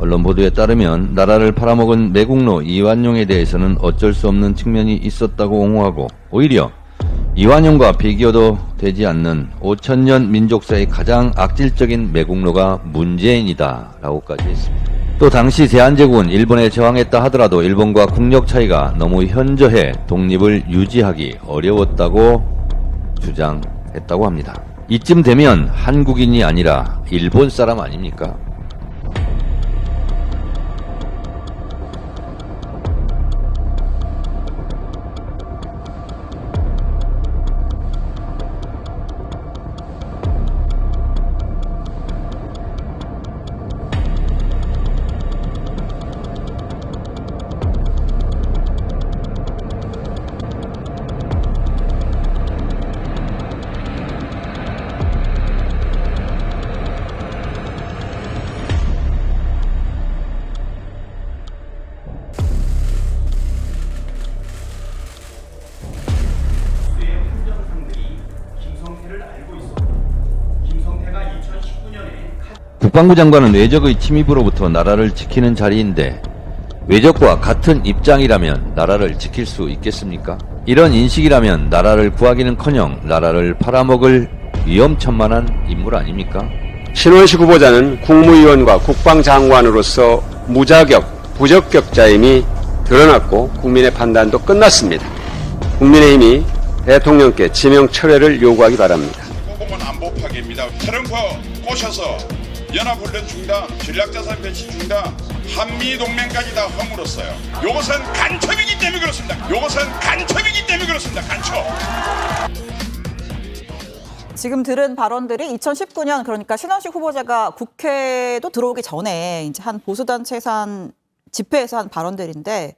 언론 보도에 따르면 나라를 팔아먹은 매국노 이완용에 대해서는 어쩔 수 없는 측면이 있었다고 옹호하고 오히려 이완용과 비교도 되지 않는 5천년 민족사의 가장 악질적인 매국노가 문재인이다 라고까지 했습니다. 또 당시 대한제국은 일본에 저항했다 하더라도 일본과 국력 차이가 너무 현저해 독립을 유지하기 어려웠다고 주장했다고 합니다. 이쯤 되면 한국인이 아니라 일본 사람 아닙니까? 국방부 장관은 외적의 침입으로부터 나라를 지키는 자리인데 외적과 같은 입장이라면 나라를 지킬 수 있겠습니까? 이런 인식이라면 나라를 구하기는커녕 나라를 팔아먹을 위험천만한 인물 아닙니까? 신원식 후보자는 국무위원과 국방장관으로서 무자격, 부적격자임이 드러났고 국민의 판단도 끝났습니다. 국민의힘이 대통령께 지명 철회를 요구하기 바랍니다. 후보군 안보 파괴입니다. 트럼프 꼬셔서 연합훈련 중단, 전략자산 배치 중단, 한미동맹까지 다 허물었어요. 요것은 간첩이기 때문에 그렇습니다. 요것은 간첩이기 때문에 그렇습니다. 간첩. 지금 들은 발언들이 2019년 그러니까 신원식 후보자가 국회도 들어오기 전에 이제 한 보수단체에서 한 집회에서 한 발언들인데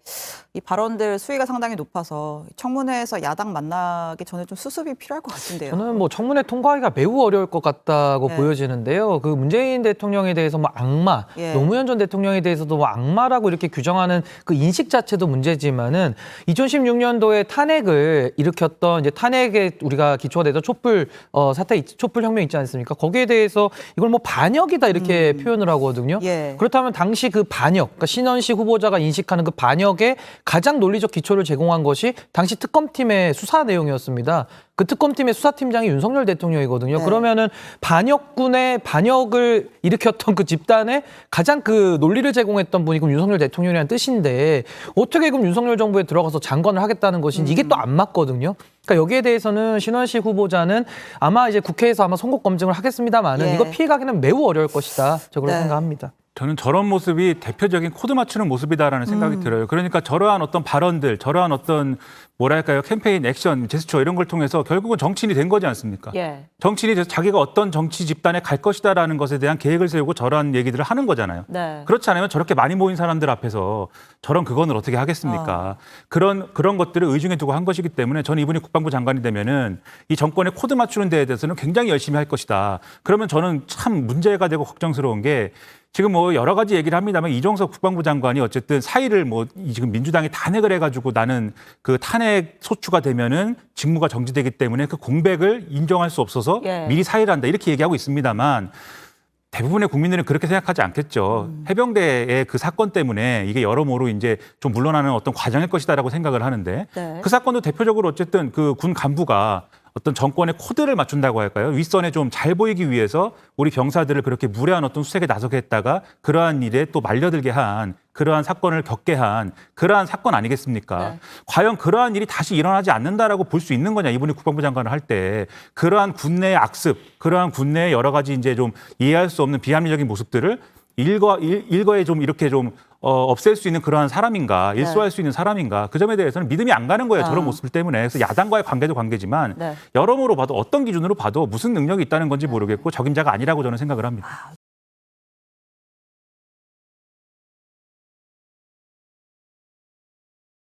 이 발언들 수위가 상당히 높아서 청문회에서 야당 만나기 전에 좀 수습이 필요할 것 같은데요. 저는 뭐 청문회 통과하기가 매우 어려울 것 같다고 네. 보여지는데요. 그 문재인 대통령에 대해서 뭐 악마, 예. 노무현 전 대통령에 대해서도 뭐 악마라고 이렇게 규정하는 그 인식 자체도 문제지만은 2016년도에 탄핵을 일으켰던 이제 탄핵에 우리가 기초가 되던 촛불 사태, 촛불 혁명 있지 않습니까? 거기에 대해서 이걸 뭐 반역이다 이렇게 표현을 하거든요. 예. 그렇다면 당시 그 반역, 그러니까 신원식 후보자가 인식하는 그 반역에 가장 논리적 기초를 제공한 것이 당시 특검팀의 수사 내용이었습니다. 그 특검팀의 수사팀장이 윤석열 대통령이거든요. 네. 그러면은 반역군의 반역을 일으켰던 그 집단에 가장 그 논리를 제공했던 분이 그럼 윤석열 대통령이라는 뜻인데 어떻게 그럼 윤석열 정부에 들어가서 장관을 하겠다는 것인지 이게 또 안 맞거든요. 그러니까 여기에 대해서는 신원식 후보자는 아마 이제 국회에서 아마 선거 검증을 하겠습니다만은 예. 이거 피해가기는 매우 어려울 것이다. 저 그렇게 네. 생각합니다. 저는 저런 모습이 대표적인 코드 맞추는 모습이다라는 생각이 들어요. 그러니까 저러한 어떤 발언들, 저러한 어떤 뭐랄까요, 캠페인, 액션, 제스처 이런 걸 통해서 결국은 정치인이 된 거지 않습니까? 예. 정치인이 돼서 자기가 어떤 정치 집단에 갈 것이다라는 것에 대한 계획을 세우고 저러한 얘기들을 하는 거잖아요. 네. 그렇지 않으면 저렇게 많이 모인 사람들 앞에서 저런 그건을 어떻게 하겠습니까? 그런 것들을 의중에 두고 한 것이기 때문에 저는 이분이 국방부 장관이 되면은 이 정권의 코드 맞추는 데에 대해서는 굉장히 열심히 할 것이다. 그러면 저는 참 문제가 되고 걱정스러운 게 지금 뭐 여러 가지 얘기를 합니다만 이종석 국방부 장관이 어쨌든 사의를 뭐 지금 민주당이 탄핵을 해가지고 나는 그 탄핵 소추가 되면은 직무가 정지되기 때문에 그 공백을 인정할 수 없어서 예. 미리 사의를 한다 이렇게 얘기하고 있습니다만 대부분의 국민들은 그렇게 생각하지 않겠죠. 해병대의 그 사건 때문에 이게 여러모로 이제 좀 물러나는 어떤 과정일 것이다라고 생각을 하는데 네. 그 사건도 대표적으로 어쨌든 그 군 간부가 어떤 정권의 코드를 맞춘다고 할까요? 윗선에 좀 잘 보이기 위해서 우리 병사들을 그렇게 무례한 어떤 수색에 나서게 했다가 그러한 일에 또 말려들게 한 그러한 사건을 겪게 한 그러한 사건 아니겠습니까? 네. 과연 그러한 일이 다시 일어나지 않는다라고 볼 수 있는 거냐? 이분이 국방부 장관을 할 때 그러한 군내의 악습, 그러한 군내의 여러 가지 이제 좀 이해할 수 없는 비합리적인 모습들을 일거에 좀 이렇게 좀 없앨 수 있는 그러한 사람인가, 일소할 수 있는 사람인가, 그 점에 대해서는 믿음이 안 가는 거예요. 저런 모습 때문에. 그래서 야당과의 관계도 관계지만 네. 여러모로 봐도 어떤 기준으로 봐도 무슨 능력이 있다는 건지 모르겠고 적임자가 아니라고 저는 생각을 합니다.